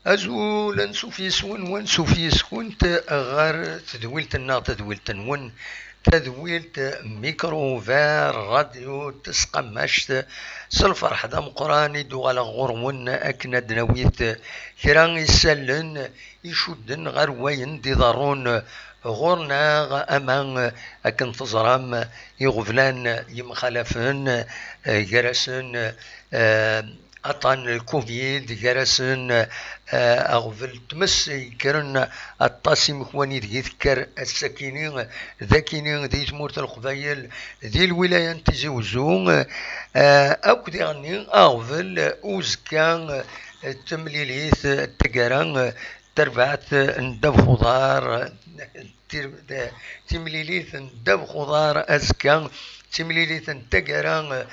أزول نسوفيسون ونسوفيسكون غير تدويلتنا تدويلتنون تدويلت ميكروفار راديو تسقمشت سالفرح دا مقراني دو على غرون أكنا دنويت كران يسلن يشدن غير وين دي ضارون غورنا أمان أكن تزرام يغفلان يمخالفن جرسن أطان الكوفيد جرسن أغفل تمس كرن الطاسي مكواني يذكر السكينين ذاكينين ذي تمورت القبايل ذي الولاية تزوزون أو كديرني أغفل أوزكان تمليليث التقران تربعت ندب خضار تمليليث ندب خضار أزكان تمليليث نتقران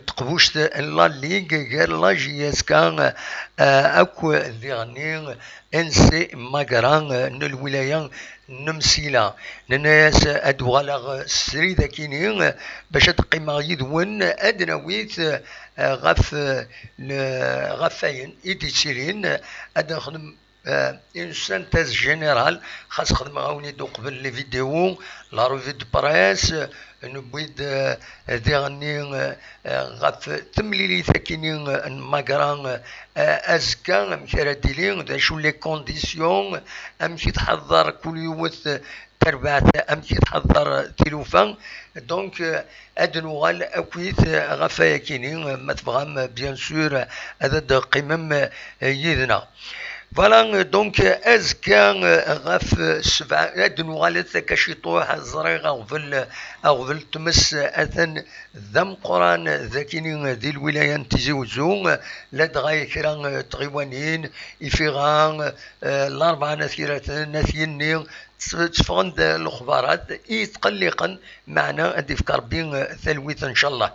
تقبوشت لا ليغ غير لا جياس كان اكو ذيغني انسي ماغران الولايه نمسيلا ناس ادوغالغ سري ذاكينين باش تقيم يدون ادنويت غفاين يديتيرين ادخدم اون سانتيز جينيرال خاص خدمه غاوني دو قبل لي فيديو لا روفي دو بريس نبويد ديغني غاف تمليلي ثاكينين ماكران ازكا مكرا ديلين دا شو لي كونديسيون امشي تحضر كل يوث تربعت امشي تحضر تلوفان دونك ادنوغال اكويت غفايا كينين ما تبغام بيان سور هذا قمم يدنا فوالا دونك ازكا غاف سبع دنوغالت كشيطوح الزريغ اغفل تمس اثن ذم قران ذاكينين ذي الولايه تزوزون لا دغاي كرا تغيوانين يفيغان الاربعه نثيرات نثينين تفغند الاخبارات يتقلقا معنا ادفكار بين ثلويث ان شاء الله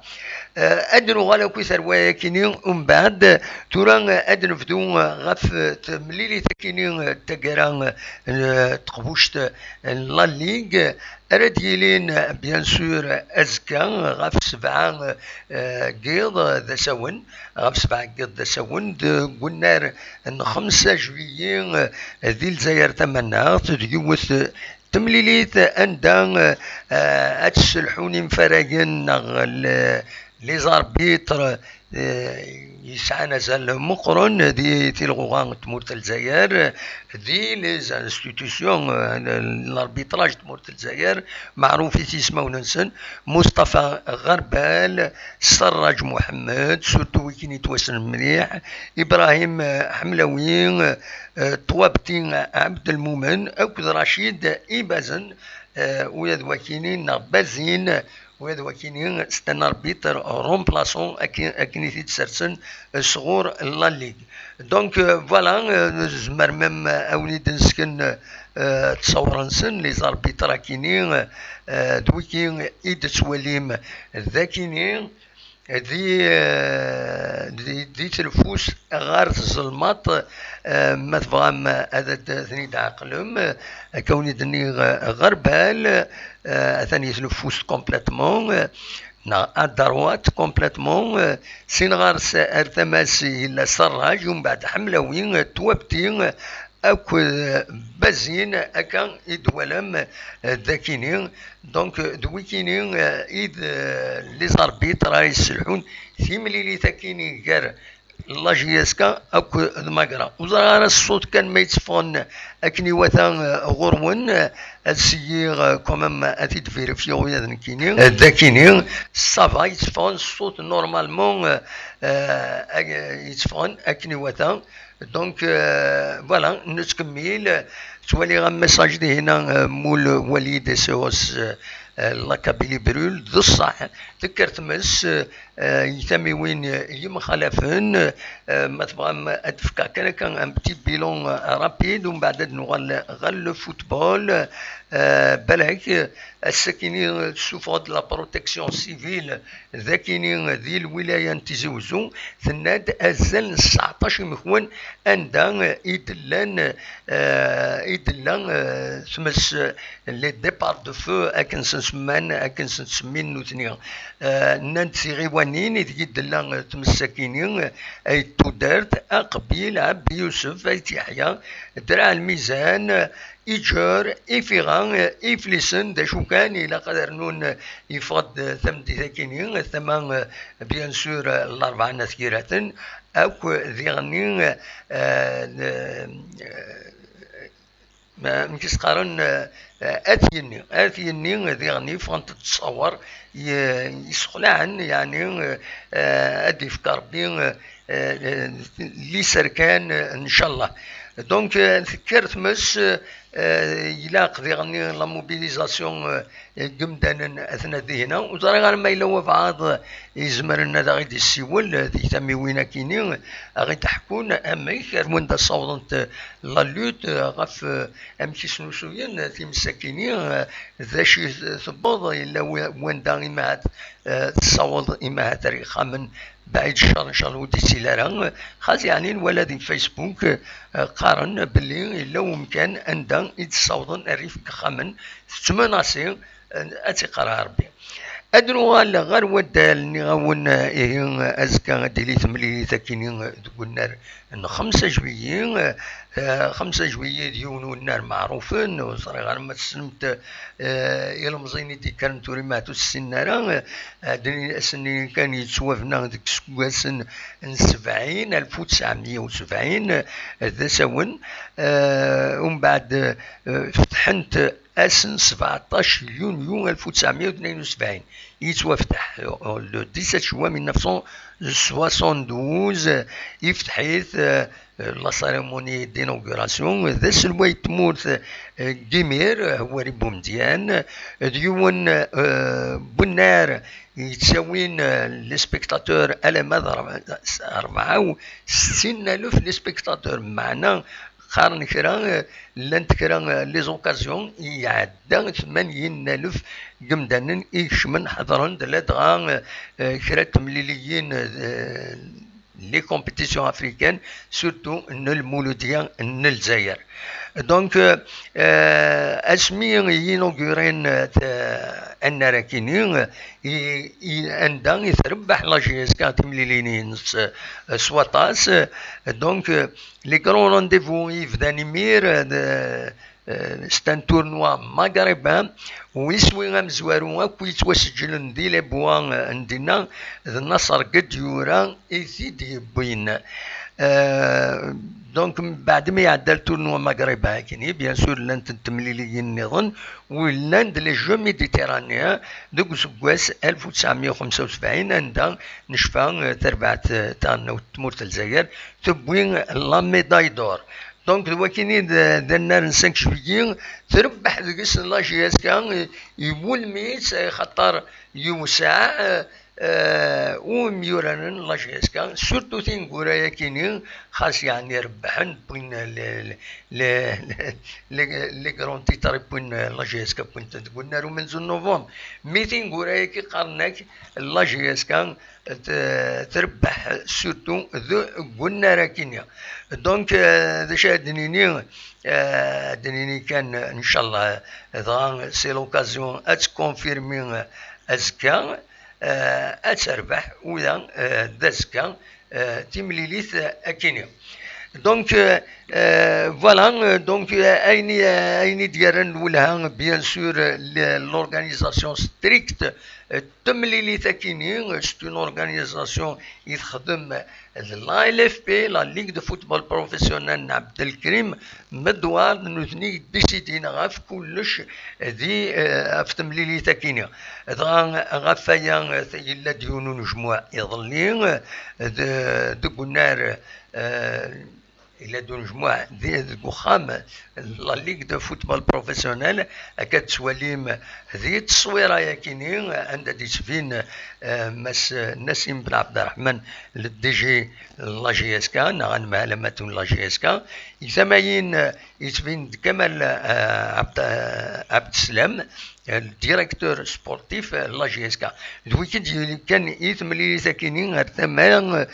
ادنو غالا كوي ثروايا كينين ومن بعد تورا ادن فدو غف تمليلي ثكينين تقران تقبوشت لا ليغ رديلين بيان سور ازكا غف سبعة قيض ذا سون غف سبعة قيض ذا سون قلنا ان 5 جويين ذي الجزائر تمنى تديوث تمليليت اندان اتسلحوني مفراقين لي زاربيتر يسعى نزال مقرن دي تلغوغان تمورت الجزائر دي لي انستيتيسيون الاربيتراج تمورت الجزائر معروف يسمو ننسن مصطفى غربال سراج محمد سورتو كي يتوسن مليح ابراهيم حملوي طوابتين عبد المؤمن اكد رشيد ايبازن ويا ذواكينين بازين وهذا وكينين استنى ربيتر رومبلاسون اكني تسرسن صغور لا ليغ دونك فوالا زمر ميم اوليد نسكن تصور نسن لي زاربيتر كينين دوكين ايد توليم ذاكينين دي تلفوس غار الظلمات ما تبغام هذا ثني عقلهم كوني دني غربال ثاني تلفوس كومبليتمون الدروات كومبليتمون سين غار ارتماسي الا سراج ومن بعد حملوين توابتين اكو بازين اكا يدولم ذاكينين دونك دويكينين ايد لي زاربيت راه يسلحون في مليلي ثاكيني كار لا جياسكا اكو المقرا وزرا الصوت كان ما يتصفون اكني وثان غرون السيغ كومام اتيد فيريفيو يا كينين ذاكينين صافا يتصفون الصوت نورمالمون يتصفون اكني وثان دونك فوالا نتكمل تولي غا ميساج دي هنا مول وليد سوس لاكابيلي برول ذو الصح تكرت مس يتمي وين يمخالفن ما تبغى اتفكا كان ان بتي بيلون رابيد ومن بعد نغل غل فوتبول بالك الساكنين سوفغ دو لا بروتيكسيون سيفيل ذاكينين ذي الولايه تيزي وزو ثناد ازال 19 مخون عندها يدلان تمس لي ديبار دو فو اكن سنسمان اكن سنسمين نوثنيا نانت غيوانين يدلان تمساكينين اي تودرت اقبيل عبد يوسف اي يحيى درع الميزان إيجار إفيغان إفليسن دا شو كان إلى قدر نون يفض ثمدي ذاكينين ثمان بيان سور الأربعة نثيرات أو ذيغنين ما مكيس قارن أثيني ذيغني فانت تتصور يسخلعن يعني أدي فكر بين لي سركان إن شاء الله. دونك ذكرت مس يلاق ذيغني لا موبيليزاسيون قمدانا اثناء ذهنا وزرا غير ما يلوى بعض يزمرنا ذا غيدي السيول ذي ثمي وين كاينين غي تحكون اما يكر وين دا صوضنت لا لوت غف امشي سنوسوين ذي مساكينين ذا شي ثبوض الا وين دا إماهات تصوض إماهات تاريخها من بعيد الشر ان شاء الله ودي سيلارا خاص يعني الولد فيسبوك قارن باللي لو مكان عندها يتصوضن الريف خامن تمناسي اتي قرار ربي ادرو غير ودالني غون ازكى ديلي ثملي ثكينين قلنا ان 5 جويين 5 جوية ديون النار معروفين وصار غير ما تسلمت يلمزيني دي كانت توريماتو السنارة دني السنين كان يتسوافنا ديك سكواسن 70 1970 ذا سون ومن بعد فتحنت اسن 17 يونيو 1972 يتوفتح لو 17 جوان 1972 يفتحيث لا سيريموني دينوغوراسيون ذا سلوى تمورث جيمير هو ريبو مزيان ديون بنار يتساوين لي سبيكتاتور على مدى 64,000 لي سبيكتاتور معنا قارن كرا لانت كرا لي زوكازيون يعدى 80,000 قمدان يشمن حضرن دغا كرا تمليليين لي كومبيتيسيون افريكان سورتو المولوديه الجزائر. دونك اسمي ينوغورين ان راكينين عندها يتربح لا جي اس كا تمليلينين سواتاس. دونك لي كرون رونديفو يفداني مير ستان تورنوا مغربان ويسوي غمزوارو اكو يتوسجلن دي لي بوان عندنا النصر قد يورا ايثيدي بوين. دونك بعد ما يعدل تورنوا مغربا كيني بيان سور لان تمليليين نظن ولان لي جو ميديتيرانيا دوك سكواس 1975 عندها نشفى تربعت تاعنا تمورت الجزائر تبوين لا ميداي دور. دونك وكيني درنا 5 جويي تربح ذيك لا جي اس كان يقول ميت خاطر يوسع وميوران لا جي اس كان سورتو تينكورايا كينين خاص يعني ربحن بين لي كرون تيتر بين لا جي اس كان كنت قلنا له من نوفمبر ميتين كورايا كي قارناك لا جي اس كان تربح سورتو ذو قلنا راه كينيا. دونك ذا شادنيني دنيني كان ان شاء الله سي لوكازيون اتكونفيرمي ازكا اتربح ولا دازكا تمليليث اكينيا. دونك فوالا دونك ايني ديالن ولها بيان سور لورغانيزاسيون ستريكت تمليلي ثاكيني سيت اون اورغانيزاسيون يخدم لا ال اف بي لا ليغ دو فوتبول بروفيسيونيل عبد الكريم مدوار نوثني ديسيدينا غاف كلش ذي في تمليلي ثاكيني غافايا ثيلا ديونو نجموع يظلين دو نار إلا دون جموع ذي وخام لا ليغ دو فوتبول بروفيسيونيل أكاد تواليم ذي التصويرة ياكينين عند دي سفين مس نسيم بن عبد الرحمن للدي جي لا جي اس كا نغن معلمات لا جي اس كا يثماين يتفين كمال عبد السلام الديريكتور سبورتيف لا جي اس كا دويكي كان يثملي ساكنين غير ثمان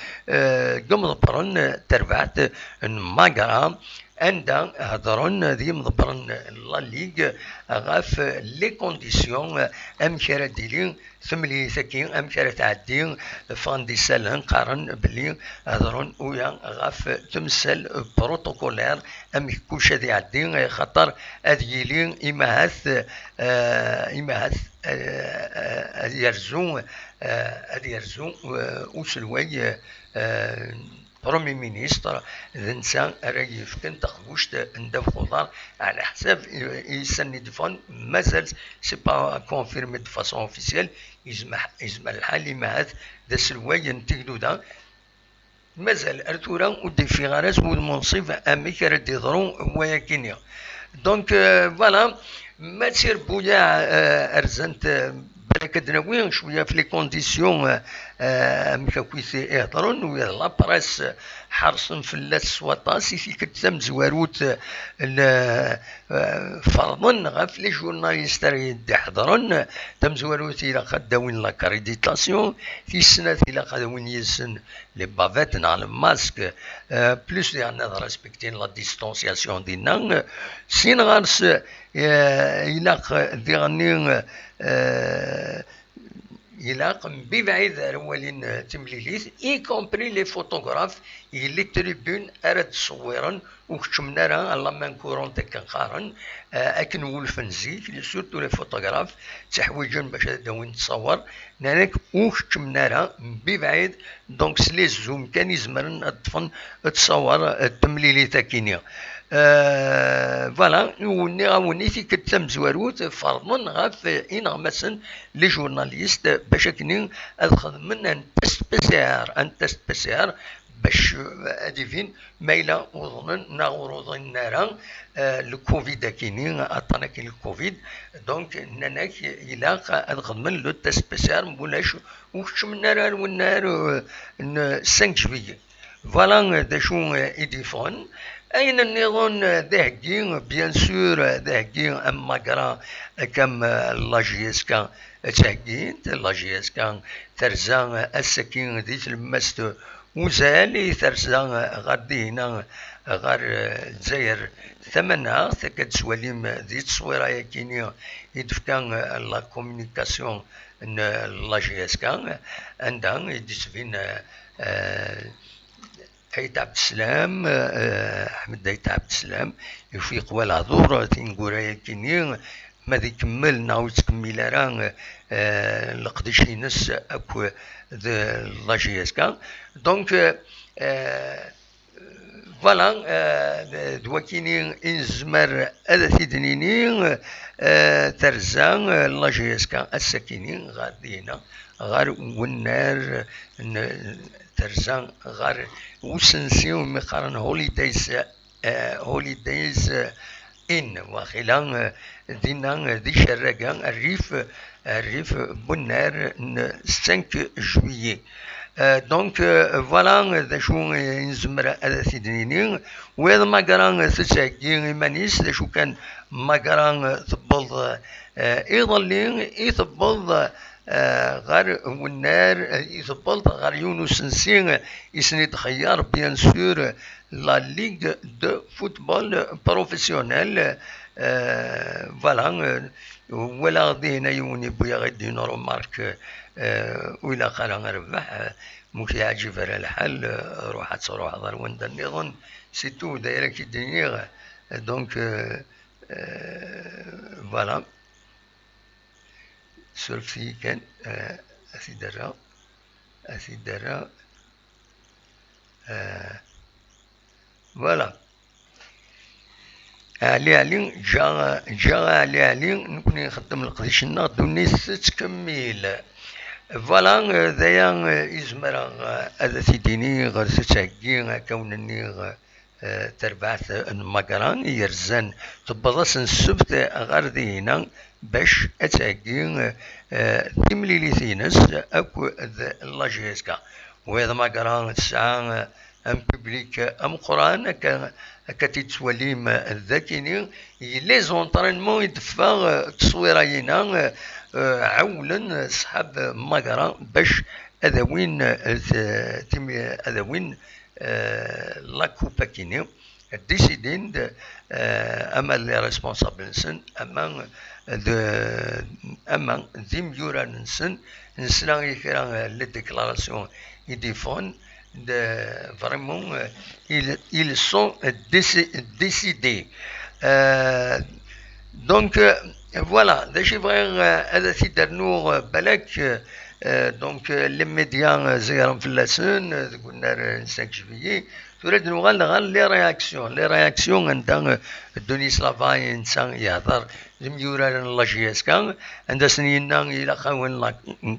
قم ضبرن تربعت ماقرا عندها هضرون ذي مضبرن لا ليغ غاف لي كونديسيون امكره ديلين ثملي ثكين امكره تعدي فان دي سال قارن بلي هضرون ويا غاف تمثل بروتوكولير ام كلشي ذي عدي خاطر اديلين امهات يرزون وسلوي برومي مينيستر ذنسان راهي يفكن تخبوشت ندف خضار على حساب يسند فون مازال سي با كونفيرمي دو فاسون اوفيسيال يزمح الحالي مهات ذا سلوي نتقدو دا مازال ارتورا ودي في غراس والمنصف اميك رد يضرون وياكينيا دونك فوالا ما تصير بويا ارزنت بالك دناوين شويه في لي كونديسيون مكاكويثي يهضرون ويا لا بريس حرصن في اللاس وطاسي في كتسم زواروت فرضن غاف لي جورناليست يحضرون تم زواروت الى خداوين لا كاريديتاسيون في السنه الى خداوين يسن لي بافيت نا الماسك بلوس لان ريسبكتين لا ديستونسياسيون ديالنا سين غارس الى ديغني يلاق ببعيد اولين تمليليث اي كومبري لي فوتوغراف اللي تريبون اراد تصورن وكتشمنا راه الله ما نكورون تكنقارن اكن ولفن زيك سورتو لي فوتوغراف تحويجن باش داوين تصور نانك وكتشمنا راه ببعيد دونك سلي زوم كان يزمرن الطفن تصور التمليلي تاكينيا فوالا وني في كتام زواروت فرضن غاف إنا مثلا لي جورناليست باش كنين الخدمن ان تست بي سي ار باش هادي فين مايله وظنن ناغوروضن نارا الكوفيد كاينين عطانا كاين الكوفيد دونك ناناك الى الخدمن لو تست بي سي ار مولاش وكش من نار والنار 5 جويي فوالا دا شو ايديفون أين النظام ذهجين بيان سور ذهجين أما قرا كم لا جي اس كان تهجين لا جي اس كان ترزان السكين ذي المست وزالي ترزان غادينا غار زير ثمنها تكاد سواليم ذي تصويره يكيني يدفكان لا كومونيكاسيون لا جي اس كان عندها يدسفين عيد عبد السلام احمد عيد عبد السلام يفيق ولا ضور تنقورا كيني ما ذي كمل ناوي تكمل راه لقدشي نس اكو ذا لا جي اس كان دونك فوالا دواكيني انزمر هذا تيدنيني ترزان لا جي اس كان السكينين غادينا غار والنار ترزان غار وسنسيو مقارن هوليدايز ان وخلال دينا دي شرقان الريف بنار 5 جويي دونك فوالا ذا شو نزمر هذا سيدنيني وهذا ما قران تساكي مانيس ذا شو كان ما قران ثبض يظلين يثبض غار والنار يثبط غار يونس نسين يسني تخيار بيان سور لا ليغ دو فوتبول بروفيسيونيل فوالا ولا غادينا يوني بويا غادي نورو مارك ولا قال نربح مش يعجب على الحال روح تروح هذا وند النظام سي تو دايره كي الدنيا دونك فوالا سولفي كان أسيدرا فوالا علي جا علي نكون نخدم القديش النهض ونيس تكمل فوالا ذايا يزمر هذا تيديني غير تتعكي كونني تربعت المقران يرزان تبضاس السبت غير دينا باش اتاكي تمليلي ثينس اكو لا جي اس كا وهذا ما قرا تسعة ان بوبليك ام قران كتتوليم الذاكيني لي زونطرينمون يدفع تصويرينا عولا صحاب مقرا باش اذوين اذوين لا كوبا كيني ديسيدين اما لي ريسبونسابل نسن اما ذي ميورا نسن نسلا كرا لي ديكلاراسيون يديفون vraiment ils sont décidés donc voilà داش يبغي هذا سيدار نور بالك دونك لي ميديا زيرهم فلاسن قلنا 5 جويي تريد نوغال غال لي رياكسيون عند دونيس لافاي انسان يهضر ميورا لا جي اس كان عند سنينا الى خاون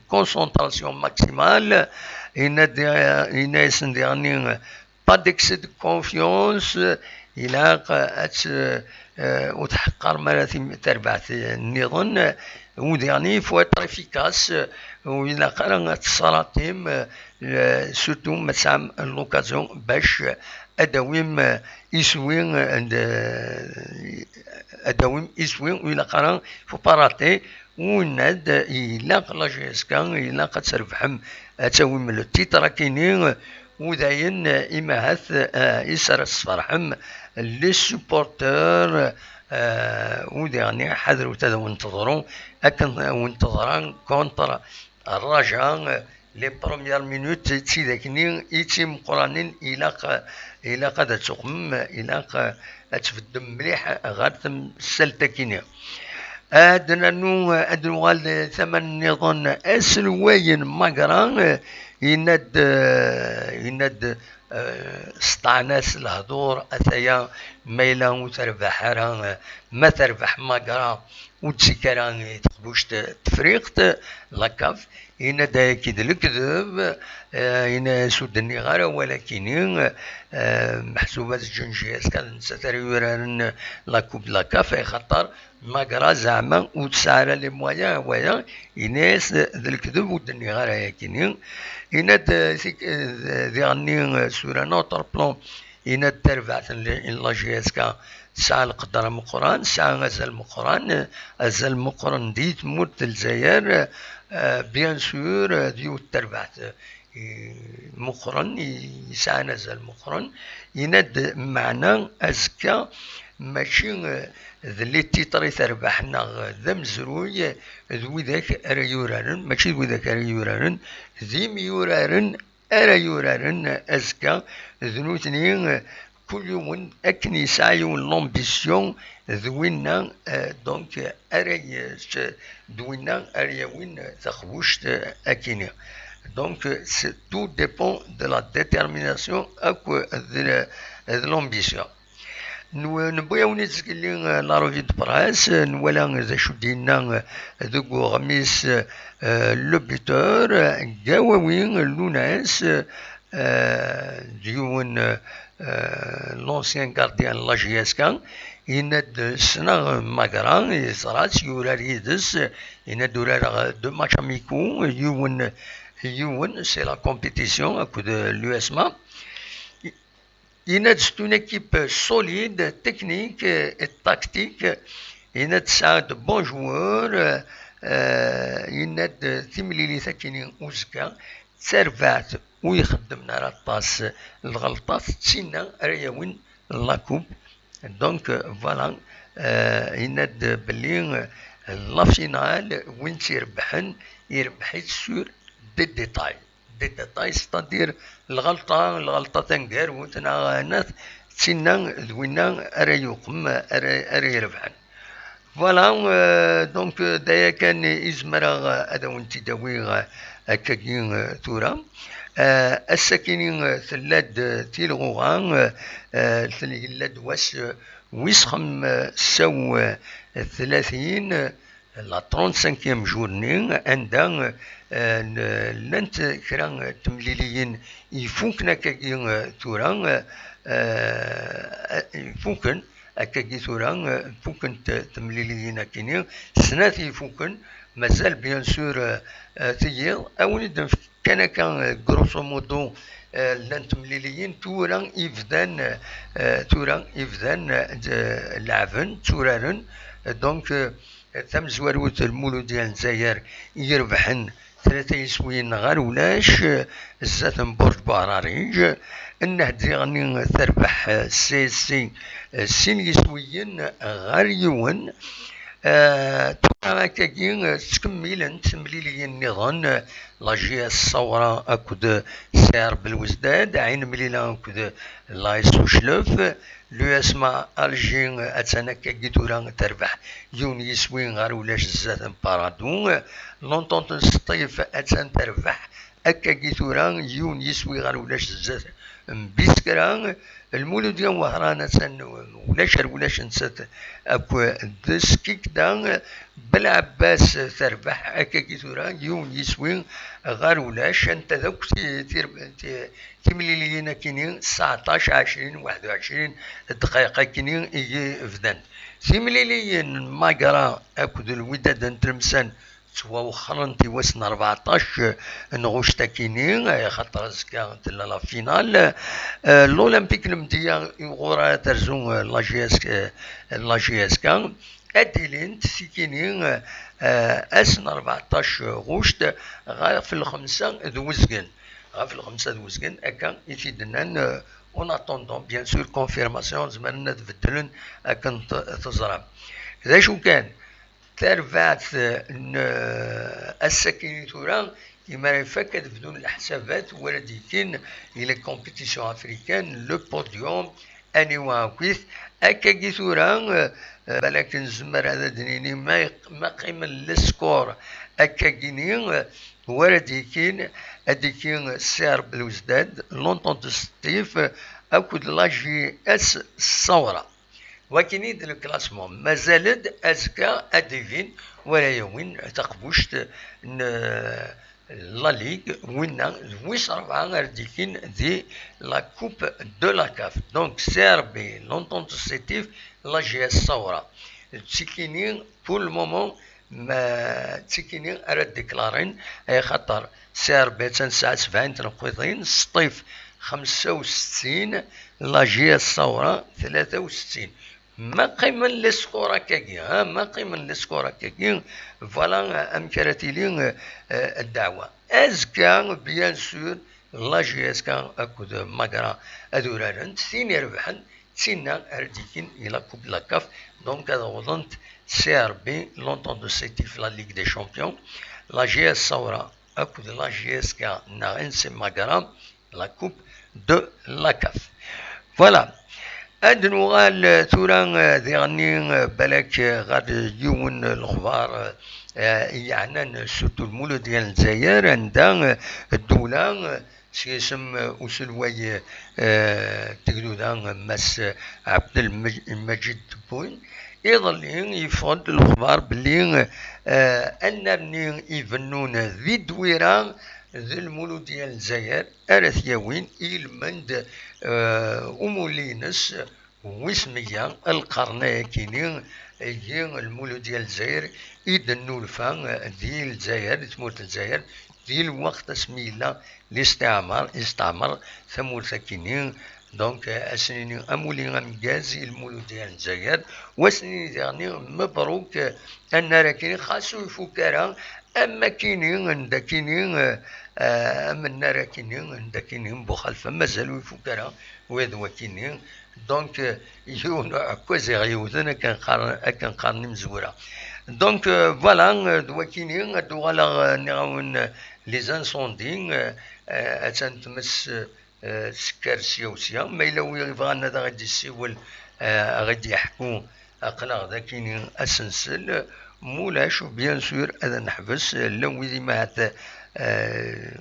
كونسونطراسيون ماكسيمال il n'a pas d'excès de confiance إلى وتحقر مراتب تربعة النظام وديعني faut être efficace وإلى قرن السلاطيم surtout مسام لوكازيون باش أداويم يسوين أداويم يسوين وإلى قرن faut pas rater وناد إلا لا جي اس كان إلا قد تربحهم أتاوي من التيترا كاينين وداين إماهات يسر الصفرحم لي سوبورتور وديعني حذروا تذو انتظروا أكن وانتظران كونتر الرجاء لي بروميير مينوت تيداكني يتيم قرانين إلا قد تقم إلا تفدم مليح غير السلتكيني أدنو أدنوال ثمن نظن أسلوين مقران يند سطعناس الهدور أثيا ميلا وتربح ما تربح مقرا وتسكران تقبوش تفريقت لاكاف هنا دا كيد الكذب هنا سودني غير ولكن محسوبات الجنجيس كان ستريوران لاكوب لاكاف خطر مقرا زعما وتسعر لي مويا ويا يناس ذا الكذب ودني غير هكينين هنا ديغني سورا نوتر بلون هنا تربعت لا جي اس كا ساعة القدر مقران ساعة غزال مقران غزال مقران ديت موت الجزائر بيان سور ديو تربعت مقرن يسعى نزل مقرن يند معنى أزكى ماشي ذلي تيطري تربحنا ذا مزروي ذوي ذاك أريورارن ماشي ذوي ذاك أريورارن ذي ميورارن أريورارن أزكى ذنوتني كل يوم أكن يسعيون لومبيسيون ذوينا دونك أريس دوينا أريوين تخوشت أكيني donc tout dépend de la détermination de l'ambition. Nous نبغيو نتكلم لا روفي دو براس نولا ذا شو دينا ذوكو غميس لو بيتور جاوين لوناس ديون l'ancien gardien لا جي اس كان يند سنا ماغران يصرات يورار يدس يند دولار دو ماتش اميكو يون c'est la compétition à coup de l'USMA. C'est une équipe solide, technique et tactique. Il y a de bons joueurs. Il y a de ثمليلي ثكينين أوزكا ترفعت ويخدمنا على الطاس الغلطات تسينا رياوين لاكوب دونك فوالا يند بلي لا فينال وين تيربحن يربحيت سور دي ديتاي ستادير الغلطة تنقار وتناغانات تسينا ذوينا أرى يقم أرى يربحن فوالا دونك دايا كان إزمرا أدوان تداوي هكاكين ثورا الساكنين ثلاد تيلغوغان ثلاد ويسخم سو 30 لا 35 جورني عندها لانت كرا تمليليين يفوكنا كاكين ثورا يفوكن أكاكي ثورا فوكن تمليليين كيني سناتي فوكن مازال بيان سور تيير أولي كان غروسو مودو لان تمليليين تورا إفدان لعبن تورارن دونك ثم زواروت المولو ديال الجزائر يربحن 3 يسوين غير ولاش زات برج بعراريج انه غني تربح سي يسويين غير يون كاين تكمل تمليلي النظام لاجي الثورة أكد سعر بالوزداد عين مليلا أكد لايس وشلف لو اسمع الجين اتسانا كيدورا تربح يون يسوين غير ولاش زاد بارادون لونطونت الصيف اتسان تربح اكا كيدورا يون يسوي غير ولاش زاد بيسكرا المولود ديال وهران اتسان ولاش نسات اكو دسكيك دان بالعباس تربح اكا كيدورا يون يسوي غير ولاش انت ذوك تمليلينا كينين 19 20 21 دقيقة كينين إيجي فدان تمليليين ماقرا أكد الوداد نترمسان سوا وخرن وسن 14 نغوشتا كينين خاطر زكا لا فينال الأولمبيك المدية غورا ترزون لاجياسكا أديلين تسيكينين أسن 14 غوشت غير في الخمسة دوزقن في الخمسة دوزقن أكا يفيدنا اون اتوندون بيان سور كونفيرماسيون زماننا تبدلن أكن تزرع إذا شو كان ترفعت السكيني تورا كما يفكر بدون الحسابات ولا ديكين إلى كومبيتيسيون أفريكان لو بوديوم أني واكويث أكا كيثورا ولكن زمر هذا دنيني ما قيم السكور أكا كينين ولا ديكين أديكين سعر بالوزداد لونطون تستيف أكد لاجي أس الثورة وكينيد الكلاسمون مازالد أزكا أديفين ولا يوين تقبوشت لا ليغ وينا ويس 4 غير ديكين دي لا كوب دو لا كاف دونك سير بي لونطون تستيف لاجي أس الثورة تسكينين بور المومون ما تسكينين أراد ديكلارين أي خطر سير بيتان ساعة 70 تنقوضين سطيف 65 لاجي الثورة 63 ما قيمة لسكورا كاكي ما قيمة لسكورا كاكي فوالا أمكرتيلين الدعوة أزكا بيان سور لاجي أزكا أكود مقرا أدورارن تين يربحن تينا أرديكين إلى كوب لاكاف دونك هذا وظنت سي ار بي لونطون دو سيتي في لا ليغ دي شامبيون لاجي الثورة أكود لاجي أزكا ناغنسي مقرا لا كوب دو لاكاف فوالا أدنو غال ثورا ذيغني بالك غاد يون الأخبار يعني سورتو المولود ديال الجزائر عندها الدولة سيسم وسلوي تقدودا مس عبد المجيد بوين يظل يفرض الأخبار بلي أنني يفنون ذي دويران ذي المولود ديال الجزائر أرثياوين إلمند أمولينس واسميا القرنية كينين هي المولود ديال الجزائر إدنو الفان ديال الجزائر تمورت الجزائر ديال الوقت سميلا استعمر ثمورت كينين دونك أسنيني أمولين أمجازي المولود ديال الجزائر واسنيني ديالني مبروك أن راكيني خاصو يفكرها أما كينين عند كينين من نرى كينين عند كينين بخلفة مازالو يفكرها ويدوا كينين دونك يون كوزي غيوثنا كان قارني مزورة دونك فوالا دوا كينين دوالا نعاون لي زانسوندين أتان تمس سكر سيوسيا ما إلا يبغانا دا غادي يسيول غادي يحكو أقلا غدا كينين أسنسل مولاش بيان سور هذا نحبس لو ويدي ما هات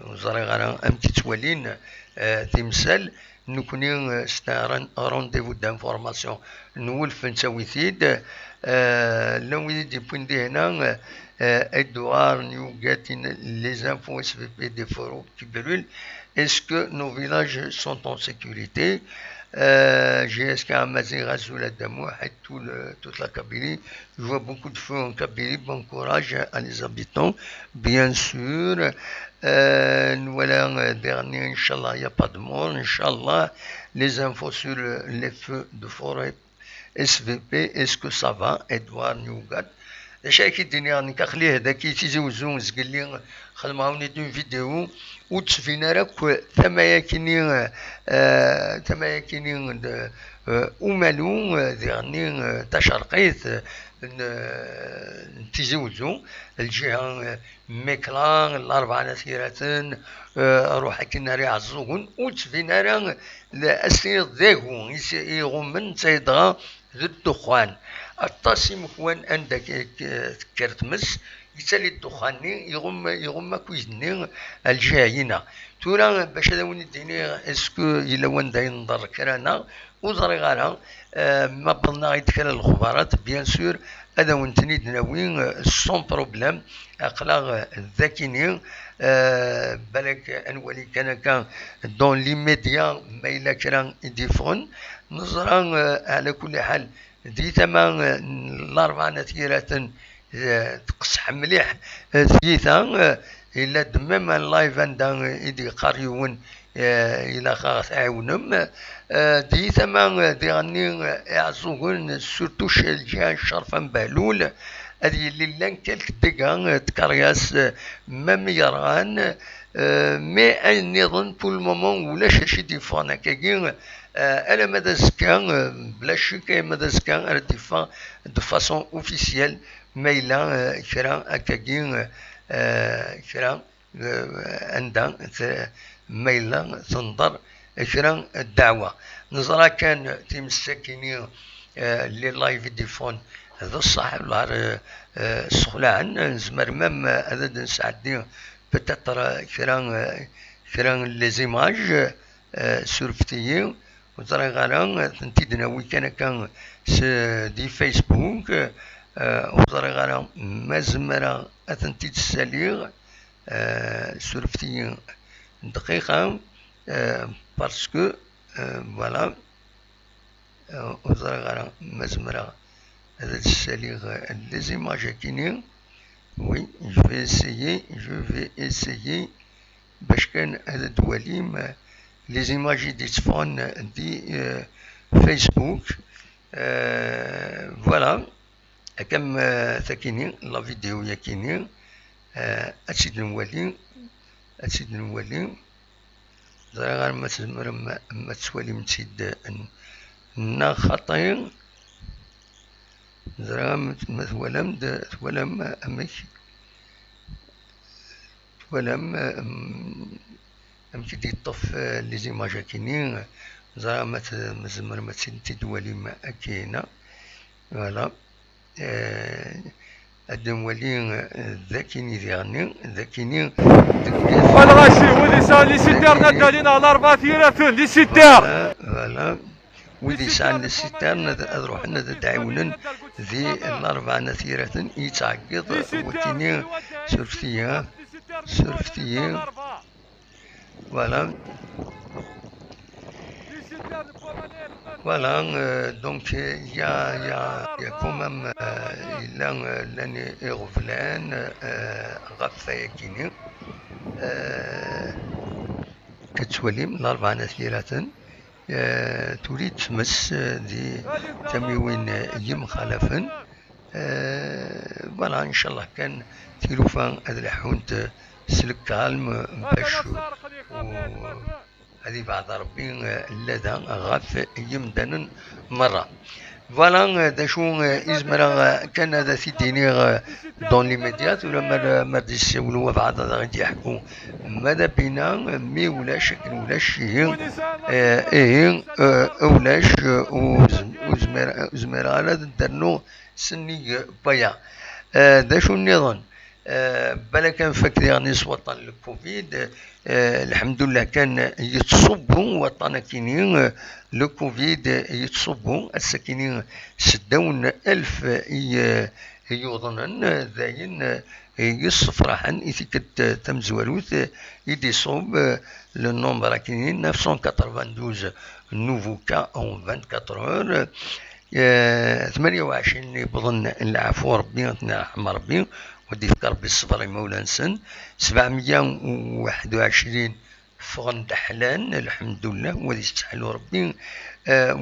وزاري غانا أم تتولين تمثال نكوني ستارن رونديفو دانفورماسيون نولف نسوي ثيد لو ويدي دي بوين دي هنا Edouard nous getting les infos SVP des forums qui brûlent. Est-ce que nos villages sont en sécurité? GSK Amazigh Azul Damour et toute la Kabylie. Je vois beaucoup de feux en Kabylie. Bon courage à les habitants, bien sûr. Voilà, dernier, Inch'Allah, il n'y a pas de mort. Inch'Allah, les infos sur les feux de forêt SVP, est-ce que ça va, Edouard Newgat. الاشياء كيديني راني كنخليه هذا كيتيزي وزونز قال لي خدماوني دون فيديو وتسفينا راك ثمايا كيني ثمايا كيني ومالو ديرني تشرقيت نتيزي وزون الجهه ميكلان الاربعه نسيرات روح كنا ريع الزوغون وتسفينا راه الاسير ديغون يغمن تيدغا ذو الدخان الطاسي مكوان عندك كرتمس يسالي الدخاني يغم كويزني الجاينا تورا باش هذا وين ديني اسكو الا وين داين نضر كرانا وزري غالا ما بضنا يتكرر الخبارات بيان سور هذا وين تنيد ناويين سون بروبليم اقلاغ الذاكيني بالك انولي كان دون لي ميديا ما الا كرا يديفون نظرا على كل حال دي ثمان الاربع نتيرات تقصح مليح ثيثا الا دمام اللايف عندها يدي قريون الى خاص عاونم دي ثمان دي غني يعصون سورتو الجهه شرفا بهلول هذه اللي لان كالك دقا تكرياس مام يران مي اني ظن بول مومون ولاش شي ديفون هكاكي elle m'a dit que m'a dit qu'elle défend de façon officielle mais il a كرا أكاجين كرا عندها ميلا تنظر كرا الدعوة نظرا كان تمسكيني لي لايف ديفون هذا الصاحب لار سخلان زمر مام هذا نساعدني بتتر كرا لي زيماج سورفتيين وزرا غالا تنتيدنا كان دي فيسبوك وزرا غالا مازمرا تنتيد الساليغ سورفتي دقيقة باسكو فوالا وزرا غالا مازمرا هذا الساليغ لي زيماج كاينين وي جو في اسيي باش كان هذا دواليم les images des téléphones du Facebook voilà comme تكيني la vidéo يكيني أتسيد نولي زرا غير ما تسوالي متسيد نا خطين زرا ما ثولم أمك ثولم أمشي يطف لي زيماج كاينين زرا مزمر ما تسنتي دوالي ما كاينه فوالا الدولين ذاكيني ديالني ذاكيني الغاشي ولسان لي سيتيرنا دالينا على 4 ثيرات لي سيتير فوالا ولسان لي سيتيرنا نروح ندعونا ذي الاربع نثيرات يتعقد وكاينين سورفتيين Voilà. Voilà, donc il y a quand même l'année européenne, غفاية كيني كتوليم الأربع نثيرات تريد تمس دي تموين يم خلفا فوالا إن شاء الله كان تيلوفان هذا الحونت سلك كالم باش هذه بعد ربي لدى غاف يمدن مرة فوالا دا شو إزمرا كان هذا سيديني دون لي ميديات ولا ما يسولوا بعض غادي يحكوا ماذا بينا مي ولاش ولاش ايه ولاش وزمرا على درنو سني بايا دا شو النظام بلا كان فاكر وطن الكوفيد الحمد لله كان يتصبوا وطن كينين الكوفيد يتصبوا الساكنين 60,000 يوضنن ذاين يصفرحن إذا تمزوروث يدي صوب le nombre كاينين 992 nouveaux cas en 24 heures 28 بظن العفو ربي نرحم ربي ودي فكر بالصبر مولانسن 721 فغن دحلان الحمد لله ودي استحلو ربي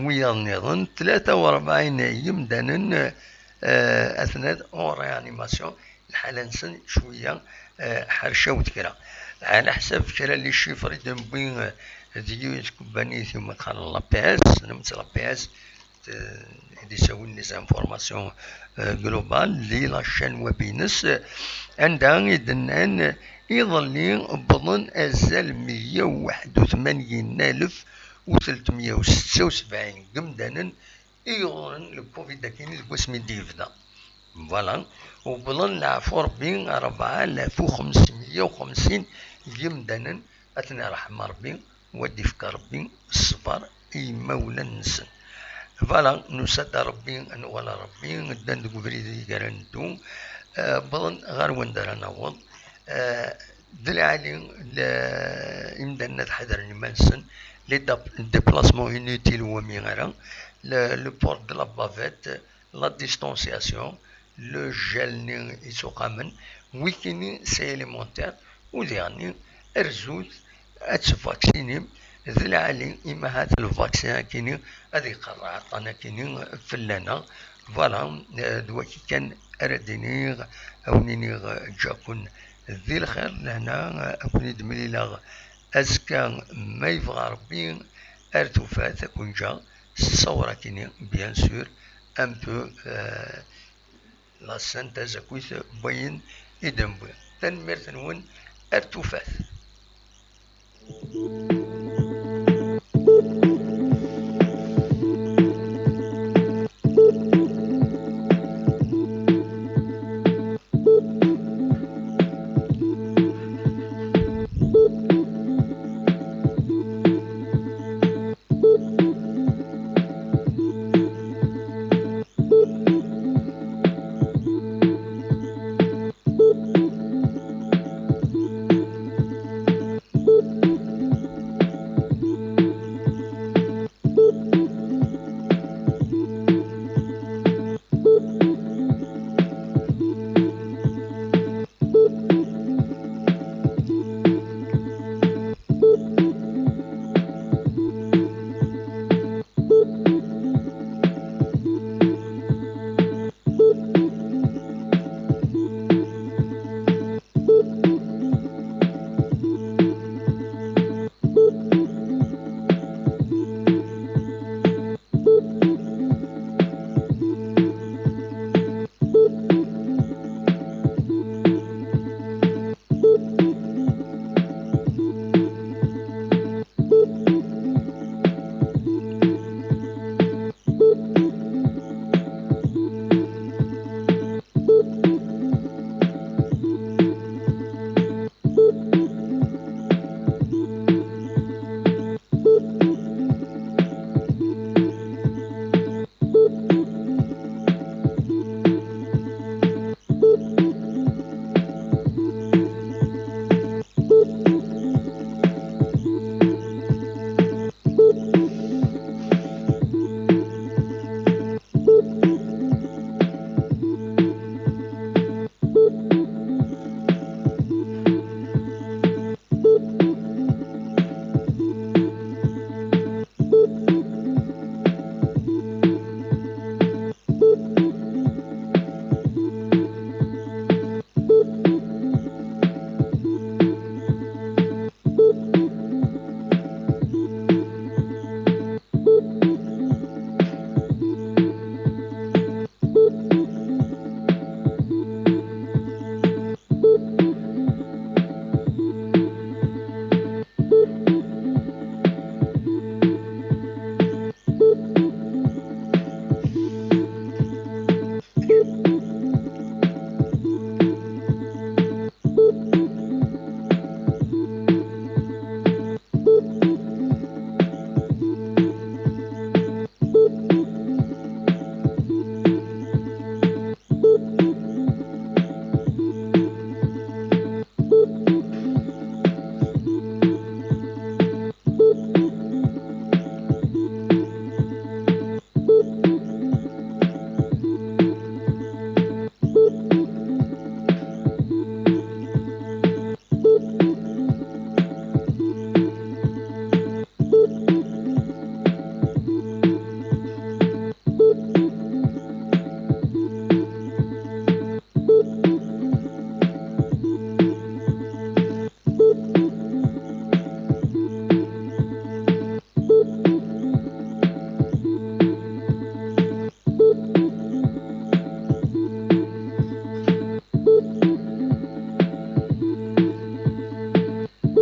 ويا النظام 43 يمدانا اثناء اون ريانيماسيون الحاله نسن شويه حرشه وذكرى على حسب كرا لي شيفر دمبين ديو كومباني ثم قال لا بي اس نمت لا بي اس دي سوين لي زانفورماسيون جلوبال لي لاشين وبينس عندها يدنان يظل بظن ازال 181,376 قمدانا يظن الكوفيد كاين القسم ديفدا فوالا وبظن العفو ربي 4550 يمدانا أثناء رحمة ربي ودي فكر ربي الصبر اي مولا نسن فوالا نسد ربي ان ولا ربي ندان دو بريدي كارندو بظن غير وندر نوض دلعالي يمدانا تحضر نمانسن لي ديبلاسمون انوتيل وميغارا le port de la bavette, la distanciation, le gel isokamen, wikini c'est élémentaire, ou dernier, erzout, être vacciné, ذلعلي إما هذا الفاكسين كيني هذه قرعة أنا كيني فلنا فوالا دواكي كان أردني أو نيني جاكون ذي الخير لهنا أكون دملي لاغ أزكى ما يبغى ربي أرتوفات أكون جا الصورة كيني بيان سور أن بو لا سانتاز كويث بين إدم بوين تنمير تنون أرتوفات